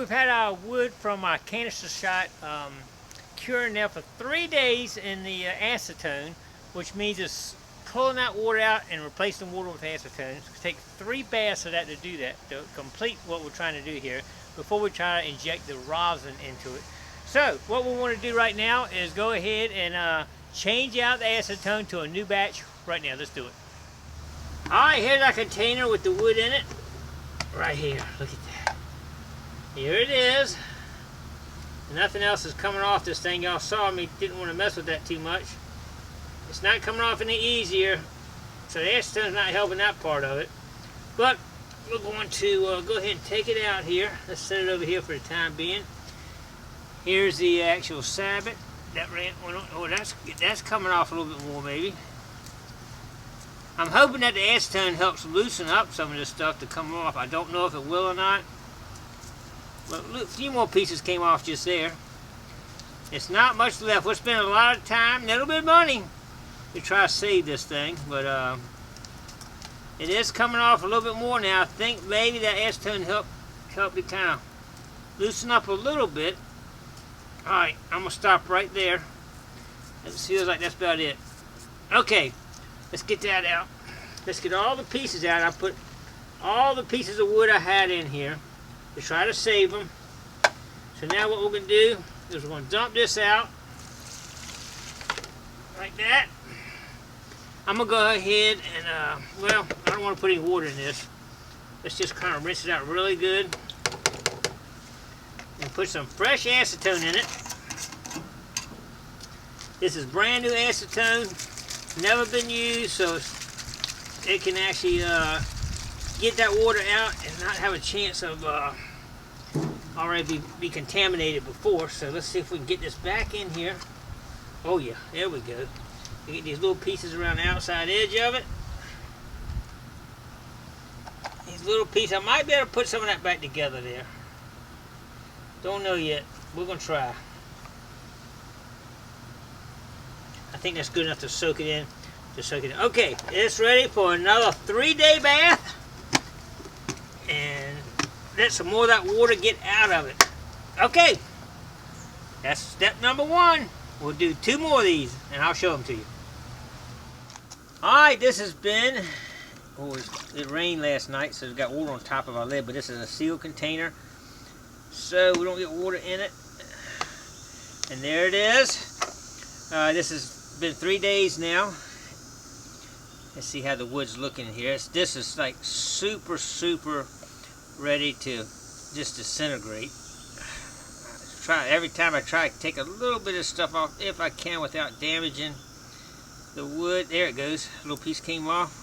we've had our wood from our canister shot curing now for 3 days in the acetone, which means it's pulling that water out and replacing water with acetone. It's going to take 3 baths of that to do that, to complete what we're trying to do here, before we try to inject the rosin into it. So what we want to do right now is go ahead and change out the acetone to a new batch right now. Let's do it. Alright, here's our container with the wood in it. Right here, look at that. Here it is. Nothing else is coming off this thing. Y'all saw me, didn't want to mess with that too much. It's not coming off any easier, so the acetone's not helping that part of it. But we're going to go ahead and take it out here. Let's set it over here for the time being. Here's the actual sabot. That ran, oh, that's coming off a little bit more, maybe. I'm hoping that the acetone helps loosen up some of this stuff to come off. I don't know if it will or not. But look, a few more pieces came off just there. It's not much left. We're spending a lot of time, a little bit of money, to try to save this thing. But it is coming off a little bit more now. I think maybe that acetone helped it kind of loosen up a little bit. Alright, I'm going to stop right there. It feels like that's about it. Okay, let's get that out. Let's get all the pieces out. I put all the pieces of wood I had in here to try to save them. So now what we're going to do is we're going to dump this out like that. I'm going to go ahead and, well, I don't want to put any water in this. Let's just kind of rinse it out really good and put some fresh acetone in it. This is brand new acetone, never been used, so it can actually get that water out and not have a chance of already be contaminated before. So let's see if we can get this back in here. Oh yeah, there we go. You get these little pieces around the outside edge of it. These little pieces, I might be able to put some of that back together there. Don't know yet. We're going to try. I think that's good enough to soak it in. Okay, it's ready for another 3-day bath. And let some more of that water get out of it. Okay, that's step number 1. We'll do 2 more of these, and I'll show them to you. Alright, this has been, oh, it rained last night, so it's got water on top of our lid, but this is a sealed container, so we don't get water in it. And there it is. This has been 3 days now. Let's see how the wood's looking in here. This is like super ready to just disintegrate. Every time I try to take a little bit of stuff off if I can without damaging the wood. There it goes. A little piece came off.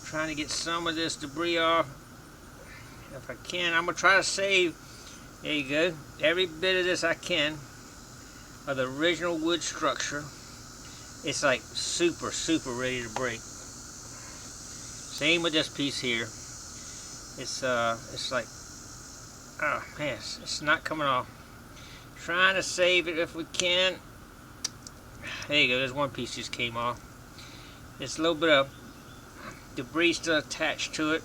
Trying to get some of this debris off if I can. I'm going to try to save, there you go, every bit of this I can of the original wood structure. It's like super ready to break. Same with this piece here. It's like, oh man, it's not coming off. Trying to save it if we can. There you go, there's one piece just came off. There's a little bit of debris still attached to it.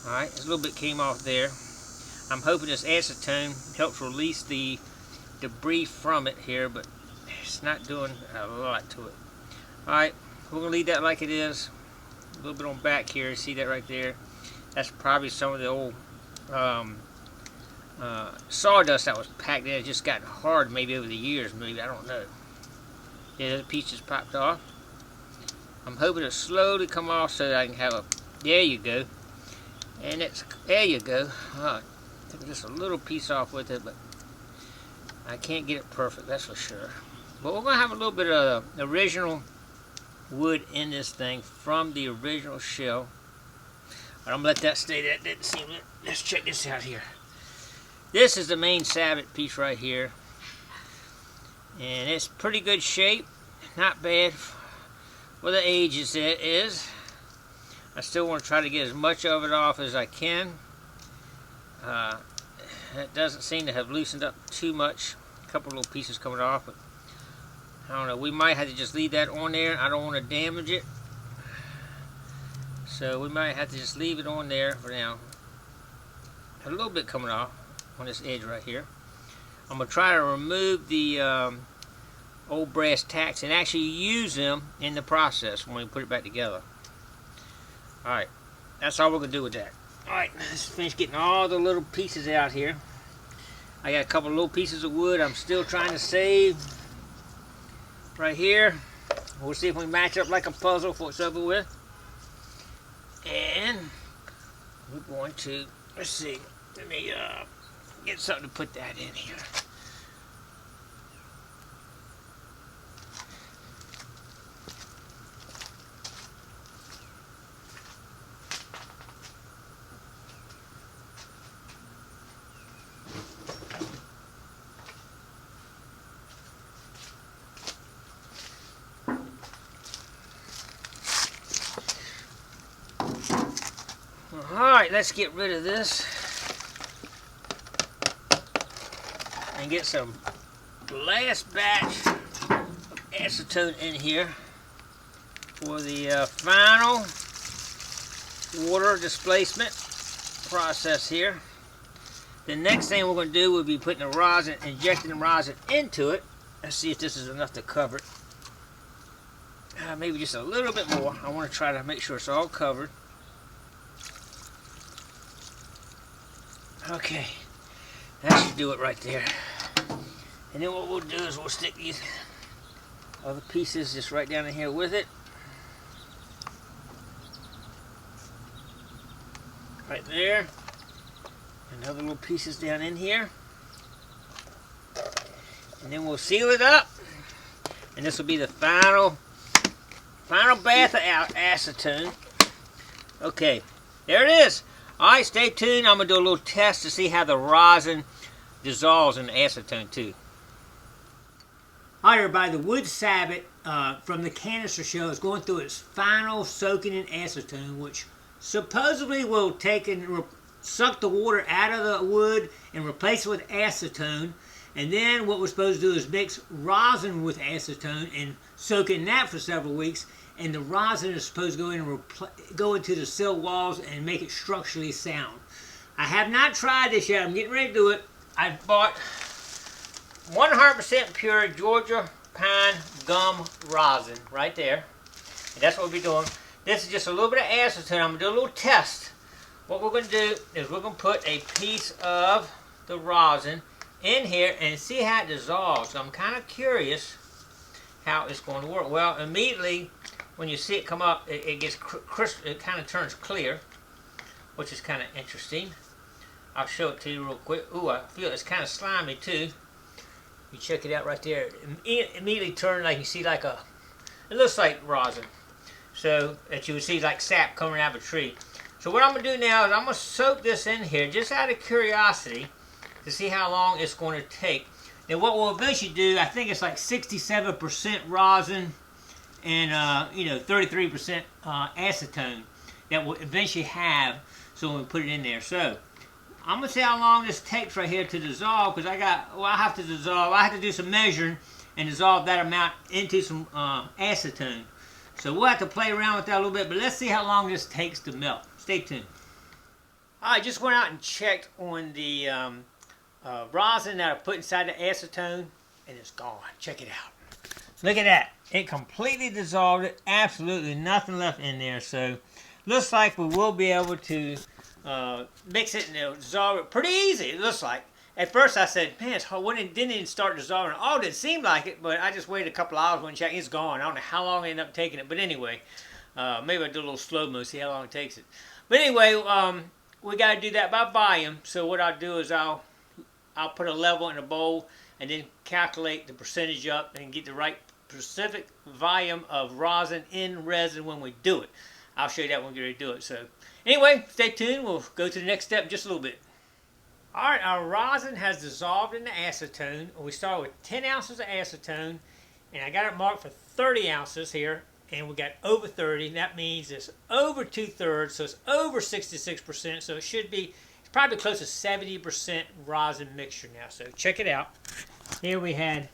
Alright, a little bit came off there. I'm hoping this acetone helps release the debris from it here, but it's not doing a lot to it. Alright, we're going to leave that like it is. A little bit on back here, see that right there? That's probably some of the old sawdust that was packed in. It's just gotten hard maybe over the years, maybe, I don't know. Yeah, the piece just popped off. I'm hoping to slowly come off so that I can have a, there you go. And it's, there you go. Took just a little piece off with it, but I can't get it perfect, that's for sure. But we're going to have a little bit of original wood in this thing from the original shell. But I'm going to let that stay. That didn't seem it. Let's check this out here. This is the main sabot piece right here. And it's pretty good shape. Not bad for the ages it is. I still want to try to get as much of it off as I can. It doesn't seem to have loosened up too much. A couple little pieces coming off, but I don't know. We might have to just leave that on there. I don't want to damage it. So we might have to just leave it on there for now. a little bit coming off on this edge right here. I'm going to try to remove the old brass tacks and actually use them in the process when we put it back together. Alright, that's all we're going to do with that. Alright, let's finish getting all the little pieces out here. I got a couple of little pieces of wood I'm still trying to save right here. We'll see if we match up like a puzzle before it's over with. And we're going to, let's see, let me get something to put that in here. Alright, let's get rid of this and get some last batch of acetone in here for the final water displacement process here. The next thing we're going to do will be putting the rosin, injecting the rosin into it. Let's see if this is enough to cover it. Maybe just a little bit more. I want to try to make sure it's all covered. Okay, that should do it right there. And then what we'll do is we'll stick these other pieces just right down in here with it. Right there. And other little pieces down in here. And then we'll seal it up. And this will be the final bath of acetone. Okay, there it is. Alright, stay tuned. I'm going to do a little test to see how the rosin dissolves in the acetone too. Alright everybody, the wood sabot from the Canister show is going through its final soaking in acetone, which supposedly will take and suck the water out of the wood and replace it with acetone. And then what we're supposed to do is mix rosin with acetone and soak in that for several weeks. And the rosin is supposed to go in and go into the sill walls and make it structurally sound. I have not tried this yet. I'm getting ready to do it. I bought 100% pure Georgia pine gum rosin right there. And that's what we'll be doing. This is just a little bit of acetone. I'm going to do a little test. What we're going to do is we're going to put a piece of the rosin in here and see how it dissolves. So I'm kind of curious how it's going to work. Well, immediately when you see it come up, it gets it kind of turns clear, which is kind of interesting. I'll show it to you real quick. Ooh, I feel it's kind of slimy too. You check it out right there. It immediately turns like you see like it looks like rosin. So that you would see like sap coming out of a tree. So what I'm going to do now is I'm going to soak this in here just out of curiosity to see how long it's going to take. Now what we'll eventually do, I think it's like 67% rosin and 33% acetone that we'll eventually have, so when we put it in there. So I'm gonna see how long this takes right here to dissolve, because I have to do some measuring and dissolve that amount into some acetone. So we'll have to play around with that a little bit, but let's see how long this takes to melt. Stay tuned. I just went out and checked on the rosin that I put inside the acetone, and it's gone. Check it out. Look at that. It completely dissolved it. Absolutely nothing left in there. So looks like we will be able to mix it and it'll dissolve it pretty easy. It looks like. At first I said, man, it's hard. It didn't even start dissolving. Oh, it seemed like it, but I just waited a couple hours when check. It's gone. I don't know how long I ended up taking it. But anyway, maybe I'll do a little slow-mo, see how long it takes it. But anyway, we got to do that by volume. So what I'll do is I'll put a level in a bowl and then calculate the percentage up and get the right specific volume of rosin in resin when we do it. I'll show you that when we get ready to do it. So anyway, stay tuned. We'll go to the next step in just a little bit. Alright, our rosin has dissolved in the acetone. We start with 10 ounces of acetone, and I got it marked for 30 ounces here, and we got over 30. That means it's over 2/3, so it's over 66%, so it should be, it's probably close to 70% rosin mixture now. So check it out. Here we had,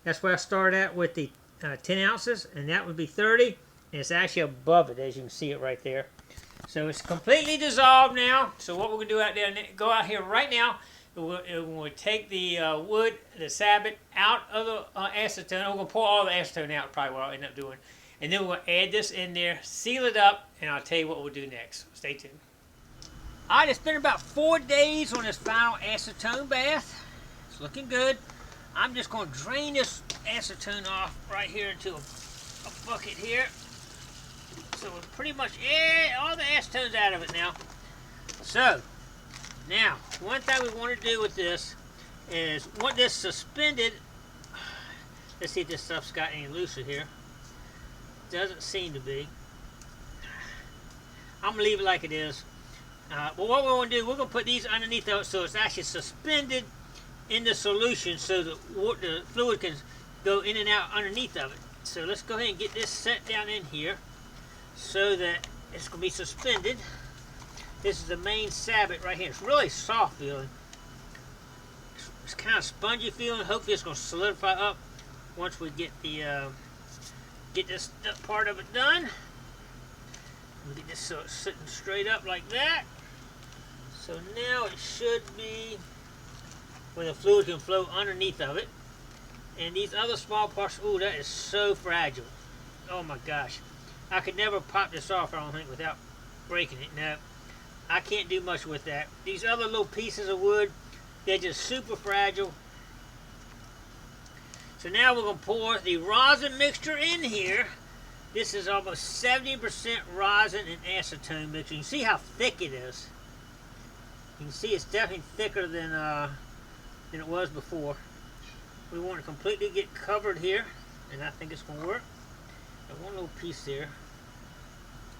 that's where I started at with the 10 ounces, and that would be 30. And it's actually above it, as you can see it right there. So it's completely dissolved now. So what we're going to do out there, go out here right now, we'll take the wood, the sabot, out of the acetone. We're going to pour all the acetone out, probably what I'll end up doing. And then we'll add this in there, seal it up, and I'll tell you what we'll do next. Stay tuned. All right, it's been about 4 days on this final acetone bath. It's looking good. I'm just going to drain this acetone off right here into a bucket here. So we're pretty much, all the acetone's out of it now. So, now, one thing we want to do with this is, want this suspended. Let's see if this stuff's got any looser here. Doesn't seem to be. I'm going to leave it like it is. But what we want to do, we're going to put these underneath of it so it's actually suspended in the solution so the fluid can go in and out underneath of it. So let's go ahead and get this set down in here so that it's going to be suspended. This is the main sabot right here. It's really soft feeling. It's kind of spongy feeling. Hopefully it's going to solidify up once we get the get this part of it done. We'll get this so it's sitting straight up like that. So now it should be where the fluid can flow underneath of it. And these other small parts, ooh, that is so fragile. Oh my gosh. I could never pop this off, I don't think, without breaking it. No, I can't do much with that. These other little pieces of wood, they're just super fragile. So now we're going to pour the rosin mixture in here. This is almost 70% rosin and acetone mixture. You see how thick it is. You can see it's definitely thicker than it was before. We want to completely get covered here, and I think it's going to work. Got one little piece there.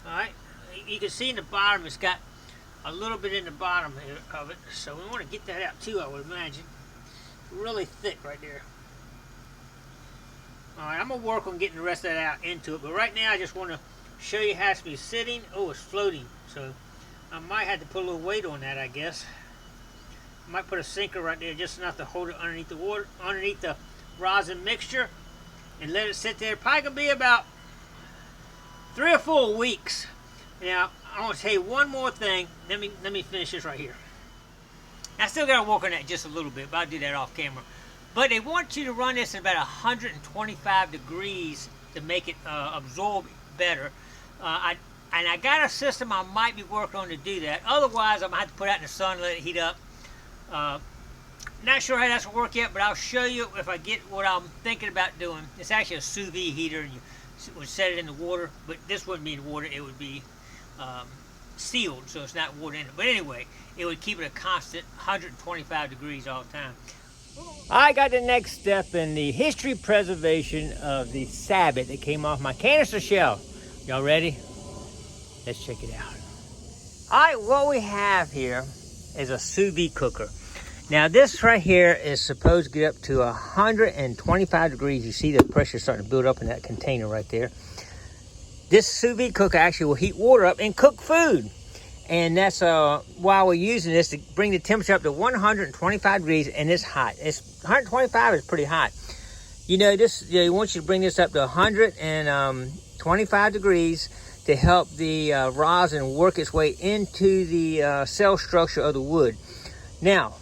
Alright, you can see in the bottom it's got a little bit in the bottom of it, so we want to get that out too, I would imagine. Really thick right there. Alright, I'm going to work on getting the rest of that out into it, but right now I just want to show you how it's be sitting. Oh, it's floating, so I might have to put a little weight on that, I guess. I might put a sinker right there just enough to hold it underneath the water, underneath the rosin mixture, and let it sit there. Probably going to be about 3 or 4 weeks. Now, I want to tell you one more thing. Let me finish this right here. I still got to work on that just a little bit, but I'll do that off camera. But they want you to run this at about 125 degrees to make it absorb better. And I got a system I might be working on to do that. Otherwise, I'm going to have to put it out in the sun and let it heat up. Not sure how that's going to work yet, but I'll show you if I get what I'm thinking about doing. It's actually a sous-vide heater, and you would set it in the water, but this wouldn't be in water. It would be sealed, so it's not water in it. But anyway, it would keep it a constant 125 degrees all the time. I got the next step in the history preservation of the sabot that came off my canister shell. Y'all ready? Let's check it out. All right, what we have here is a sous-vide cooker. Now this right here is supposed to get up to 125 degrees. You see the pressure starting to build up in that container right there. This sous-vide cooker actually will heat water up and cook food. And that's why we're using this to bring the temperature up to 125 degrees, and it's hot. 125 is pretty hot. You know, they want you to bring this up to 125 degrees to help the rosin work its way into the cell structure of the wood. Now,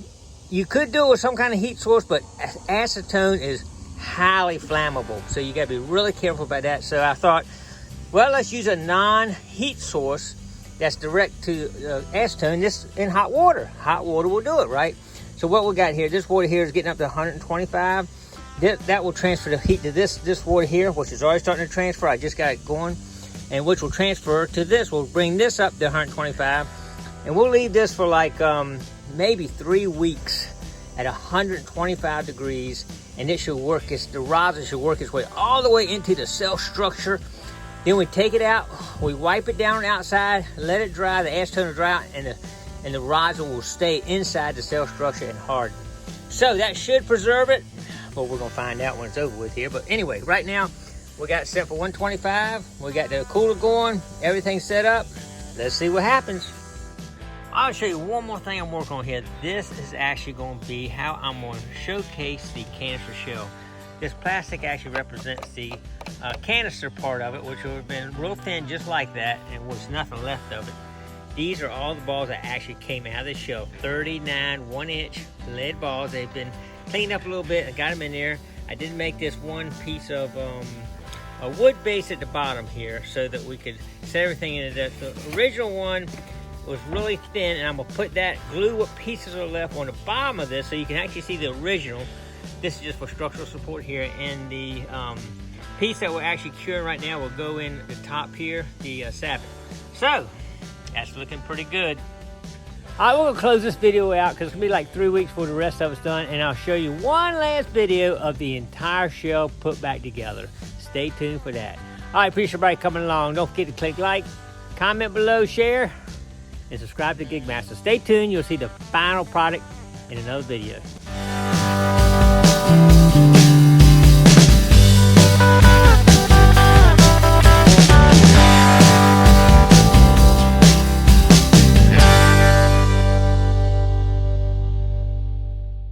you could do it with some kind of heat source, but acetone is highly flammable, so you got to be really careful about that. So I thought, well, let's use a non-heat source that's direct to acetone. This in hot water. Hot water will do it, right? So what we got here, this water here is getting up to 125. That will transfer the heat to this water here, which is already starting to transfer. I just got it going, and which will transfer to this. We'll bring this up to 125, and we'll leave this for like maybe 3 weeks at 125 degrees, and it should work. The rosin should work its way all the way into the cell structure. Then we take it out, we wipe it down on the outside, let it dry, the acetone will dry out, and the rosin will stay inside the cell structure and harden. So that should preserve it, but we're gonna find out when it's over with here. But anyway, right now, we got it set for 125, we got the cooler going, everything's set up. Let's see what happens. I'll show you one more thing I'm working on here. This is actually gonna be how I'm gonna showcase the canister shell. This plastic actually represents the canister part of it, which would have been real thin just like that, and was nothing left of it. These are all the balls that actually came out of the shelf. 39 1-inch lead balls. They've been cleaned up a little bit. I got them in there. I did make this one piece of a wood base at the bottom here so that we could set everything in it. The original one was really thin, and I'm gonna put that, glue what pieces are left on the bottom of this so you can actually see the original. This is just for structural support here, and the piece that we're actually curing right now will go in the top here, the sapphire. So that's looking pretty good. All right, we're gonna close this video out because it's gonna be like 3 weeks before the rest of it's done, and I'll show you one last video of the entire shelf put back together. Stay tuned for that. All right, appreciate everybody coming along. Don't forget to click like, comment below, share, and subscribe to Gigmaster. Stay tuned. You'll see the final product in another video.